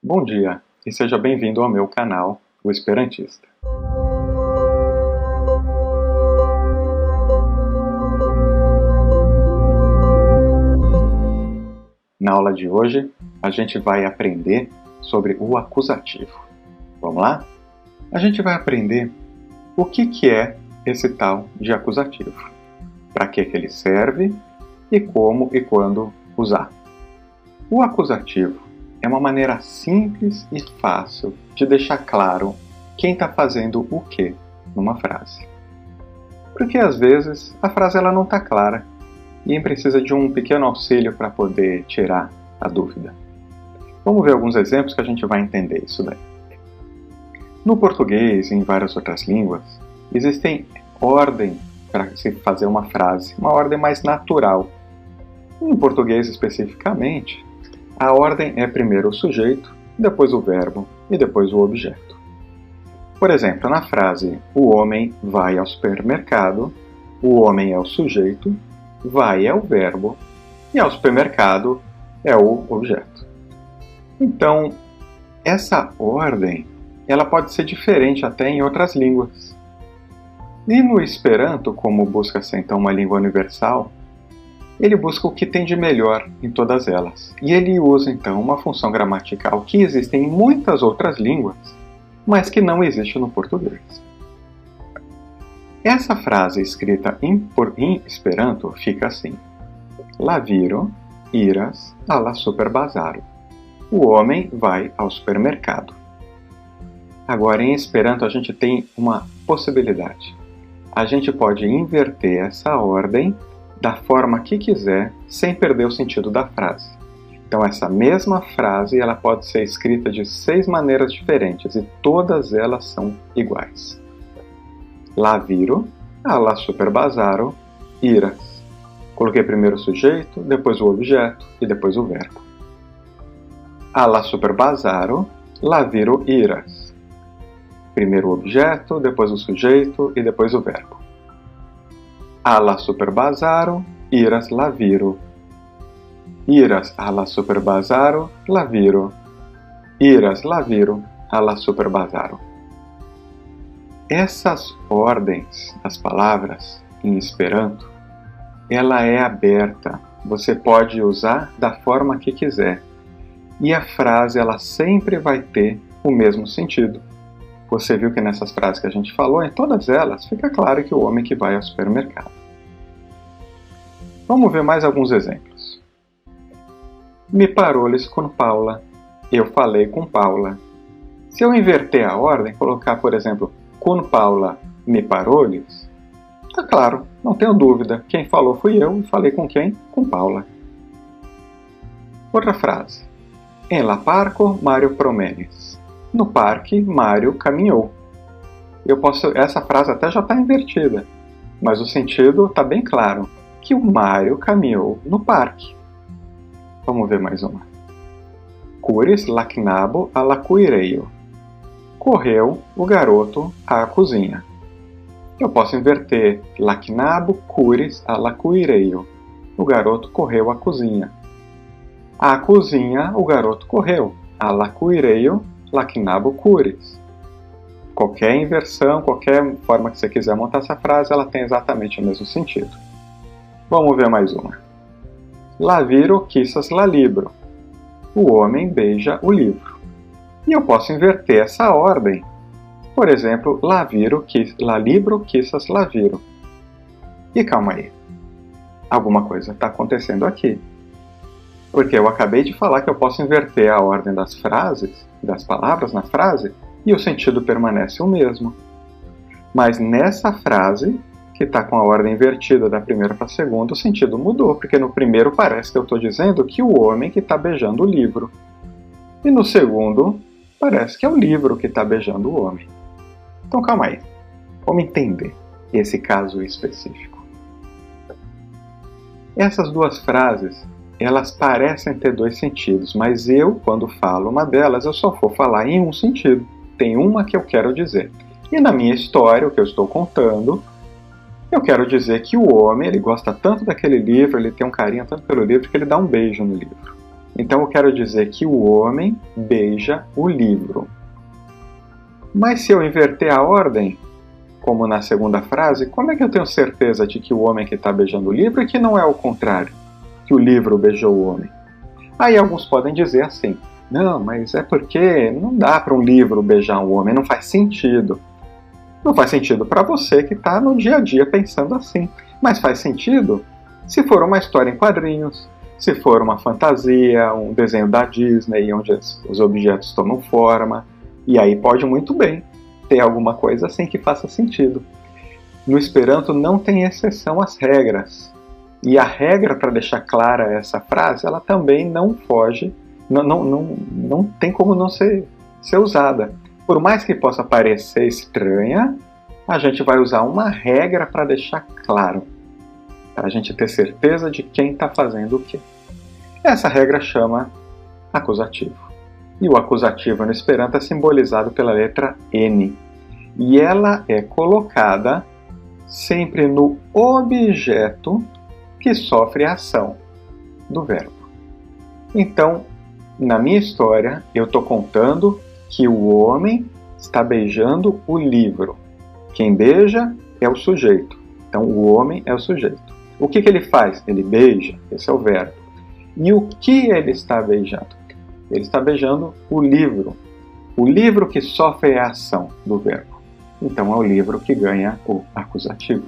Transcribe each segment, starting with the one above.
Bom dia e seja bem-vindo ao meu canal, o Esperantista. Na aula de hoje, a gente vai aprender sobre o acusativo. Vamos lá? A gente vai aprender o que é esse tal de acusativo, para que ele serve e como e quando usar. O acusativo é uma maneira simples e fácil de deixar claro quem está fazendo o que numa frase. Porque às vezes a frase ela não está clara e precisa de um pequeno auxílio para poder tirar a dúvida. Vamos ver alguns exemplos que a gente vai entender isso daí. No português e em várias outras línguas, existem ordem para se fazer uma frase, uma ordem mais natural. No português especificamente, a ordem é primeiro o sujeito, depois o verbo e depois o objeto. Por exemplo, na frase o homem vai ao supermercado, o homem é o sujeito, vai é o verbo e ao supermercado é o objeto. Então, essa ordem ela pode ser diferente até em outras línguas. E no Esperanto, como busca ser então uma língua universal, ele busca o que tem de melhor em todas elas. E ele usa, então, uma função gramatical que existe em muitas outras línguas, mas que não existe no português. Essa frase escrita em Esperanto fica assim: La viro iras alla superbazaro. O homem vai ao supermercado. Agora, em Esperanto, a gente tem uma possibilidade. A gente pode inverter essa ordem da forma que quiser, sem perder o sentido da frase. Então essa mesma frase ela pode ser escrita de 6 maneiras diferentes e todas elas são iguais. La viro alla superbazaro iras. Coloquei primeiro o sujeito, depois o objeto e depois o verbo. Alla superbazaro la viro iras. Primeiro o objeto, depois o sujeito e depois o verbo. Alla superbazaro iras la viro. Iras alla superbazaro la viro. Iras la viro alla superbazaro. Essas ordens das palavras em Esperanto, ela é aberta. Você pode usar da forma que quiser. E a frase ela sempre vai ter o mesmo sentido. Você viu que nessas frases que a gente falou, em todas elas, fica claro que o homem que vai ao supermercado. Vamos ver mais alguns exemplos. Me paroles com Paula. Eu falei com Paula. Se eu inverter a ordem, colocar, por exemplo, com Paula me paroles, tá claro, não tenho dúvida. Quem falou fui eu e falei com quem? Com Paula. Outra frase. En la parco Mario promenes. No parque, Mário caminhou. Essa frase até já está invertida, mas o sentido está bem claro, que o Mário caminhou no parque. Vamos ver mais uma. Curis la knabo alla cuireio. Correu o garoto à cozinha. Eu posso inverter la knabo curis alla cuireio. O garoto correu à cozinha. À cozinha, o garoto correu. Alla cuireio, la knabo curis. Qualquer inversão, qualquer forma que você quiser montar essa frase, ela tem exatamente o mesmo sentido. Vamos ver mais uma. La viro quissas la libro. O homem beija o livro. E eu posso inverter essa ordem. Por exemplo, la libro quissas la viro. E calma aí. Alguma coisa está acontecendo aqui. Porque eu acabei de falar que eu posso inverter a ordem das frases, das palavras na frase, e o sentido permanece o mesmo. Mas nessa frase, que está com a ordem invertida da primeira para a segunda, o sentido mudou, porque no primeiro parece que eu estou dizendo que o homem que está beijando o livro. E no segundo, parece que é o livro que está beijando o homem. Então calma aí, vamos entender esse caso específico. Essas duas frases, elas parecem ter 2 sentidos, mas eu, quando falo uma delas, eu só vou falar em um sentido. Tem uma que eu quero dizer. E na minha história, o que eu estou contando, eu quero dizer que o homem ele gosta tanto daquele livro, ele tem um carinho tanto pelo livro, que ele dá um beijo no livro. Então eu quero dizer que o homem beija o livro. Mas se eu inverter a ordem, como na segunda frase, como é que eu tenho certeza de que o homem que está beijando o livro e que não é o contrário, que o livro beijou o homem? Aí alguns podem dizer assim, não, mas é porque não dá para um livro beijar um homem, não faz sentido. Não faz sentido para você que está no dia a dia pensando assim, mas faz sentido se for uma história em quadrinhos, se for uma fantasia, um desenho da Disney, onde os objetos tomam forma, e aí pode muito bem ter alguma coisa assim que faça sentido. No Esperanto não tem exceção às regras. E a regra para deixar clara essa frase, ela também não foge, não tem como não ser usada. Por mais que possa parecer estranha, a gente vai usar uma regra para deixar claro, para a gente ter certeza de quem está fazendo o quê. Essa regra chama acusativo. E o acusativo no Esperanto é simbolizado pela letra N. E ela é colocada sempre no objeto que sofre a ação do verbo. Então, na minha história, eu estou contando que o homem está beijando o livro. Quem beija é o sujeito. Então, o homem é o sujeito. O que ele faz? Ele beija, esse é o verbo. E o que ele está beijando? Ele está beijando o livro. O livro que sofre a ação do verbo. Então, é o livro que ganha o acusativo.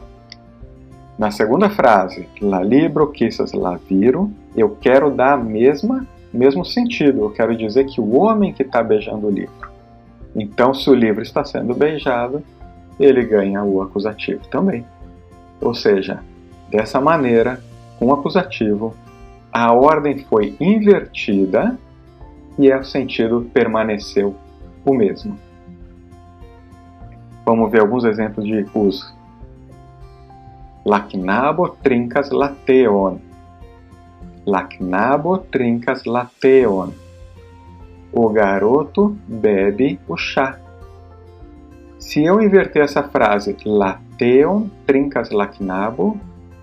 Na segunda frase, la libro quisas la viro, eu quero dar mesmo sentido. Eu quero dizer que o homem que está beijando o livro. Então, se o livro está sendo beijado, ele ganha o acusativo também. Ou seja, dessa maneira, com o acusativo, a ordem foi invertida e o sentido permaneceu o mesmo. Vamos ver alguns exemplos de uso. Lacnabo trincas lateon. Lacnabo trincas lateon. O garoto bebe o chá. Se eu inverter essa frase, lateon trincas lacnabo,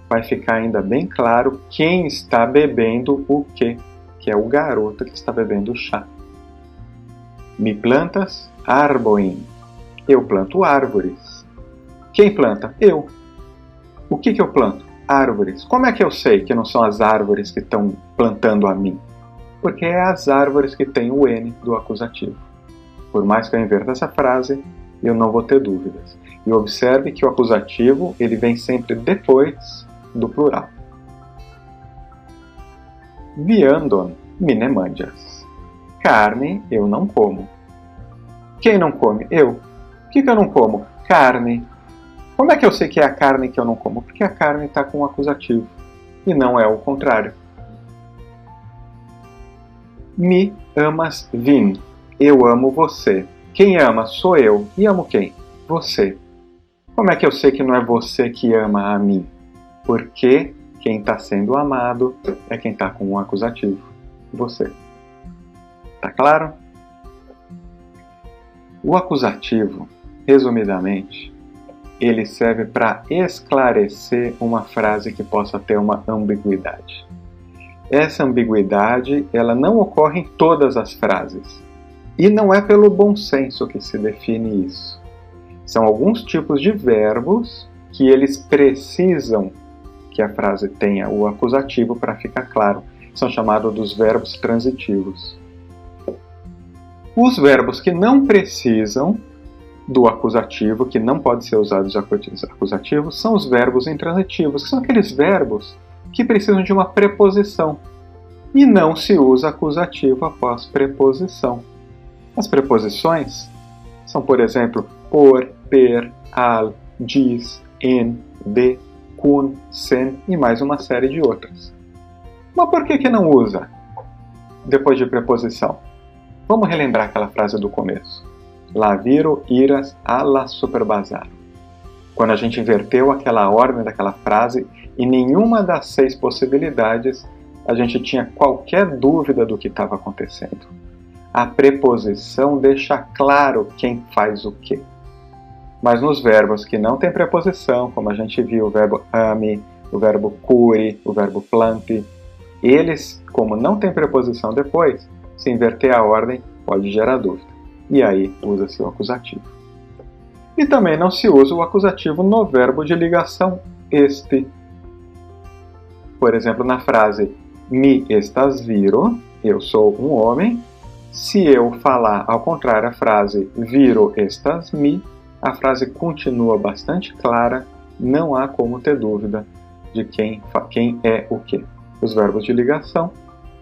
vai ficar ainda bem claro quem está bebendo o quê, que é o garoto que está bebendo o chá. Me plantas arboin. Eu planto árvores. Quem planta? Eu. O que eu planto? Árvores. Como é que eu sei que não são as árvores que estão plantando a mim? Porque é as árvores que têm o N do acusativo. Por mais que eu inverta essa frase, eu não vou ter dúvidas. E observe que o acusativo ele vem sempre depois do plural. Viandon minemandias. Carne eu não como. Quem não come? Eu. O que eu não como? Carne. Como é que eu sei que é a carne que eu não como? Porque a carne está com o acusativo. E não é o contrário. Me amas vin. Eu amo você. Quem ama sou eu. E amo quem? Você. Como é que eu sei que não é você que ama a mim? Porque quem está sendo amado é quem está com o acusativo. Você. Tá claro? O acusativo, resumidamente, ele serve para esclarecer uma frase que possa ter uma ambiguidade. Essa ambiguidade, ela não ocorre em todas as frases. E não é pelo bom senso que se define isso. São alguns tipos de verbos que eles precisam que a frase tenha o acusativo para ficar claro. São chamados dos verbos transitivos. Os verbos que não precisam do acusativo, que não pode ser usados acusativos, são os verbos intransitivos, que são aqueles verbos que precisam de uma preposição. E não se usa acusativo após preposição. As preposições são, por exemplo, por, per, al, diz, en, de, kun, sen e mais uma série de outras. Mas por que não usa depois de preposição? Vamos relembrar aquela frase do começo. La viro iras alla superbazar. Quando a gente inverteu aquela ordem daquela frase, em nenhuma das 6 possibilidades a gente tinha qualquer dúvida do que estava acontecendo. A preposição deixa claro quem faz o quê. Mas nos verbos que não tem preposição, como a gente viu o verbo ame, o verbo cure, o verbo plante, Eles, como não tem preposição depois, se inverter a ordem pode gerar dúvida. E aí usa-se o acusativo. E também não se usa o acusativo no verbo de ligação este. Por exemplo, na frase mi estás viro, eu sou um homem. Se eu falar ao contrário a frase viro estás mi, a frase continua bastante clara, não há como ter dúvida de quem é o quê. Os verbos de ligação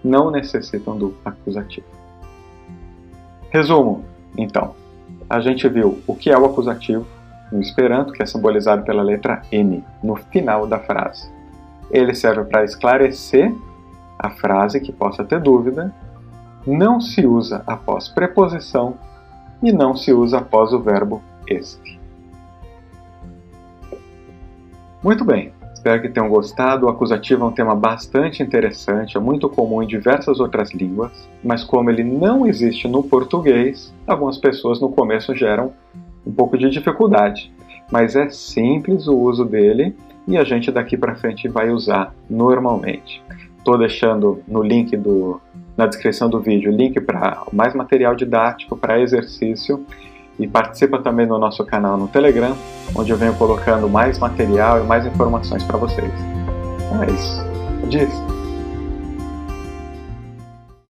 não necessitam do acusativo. Resumo, então. A gente viu o que é o acusativo no Esperanto, que é simbolizado pela letra N no final da frase. Ele serve para esclarecer a frase que possa ter dúvida, não se usa após preposição e não se usa após o verbo este. Muito bem, espero que tenham gostado. O acusativo é um tema bastante interessante, é muito comum em diversas outras línguas, mas como ele não existe no português, algumas pessoas no começo geram um pouco de dificuldade. Mas é simples o uso dele e a gente daqui para frente vai usar normalmente. Estou deixando no link na descrição do vídeo link para mais material didático, para exercício, e participa também no nosso canal no Telegram, onde eu venho colocando mais material e mais informações para vocês. Então é isso. Diz!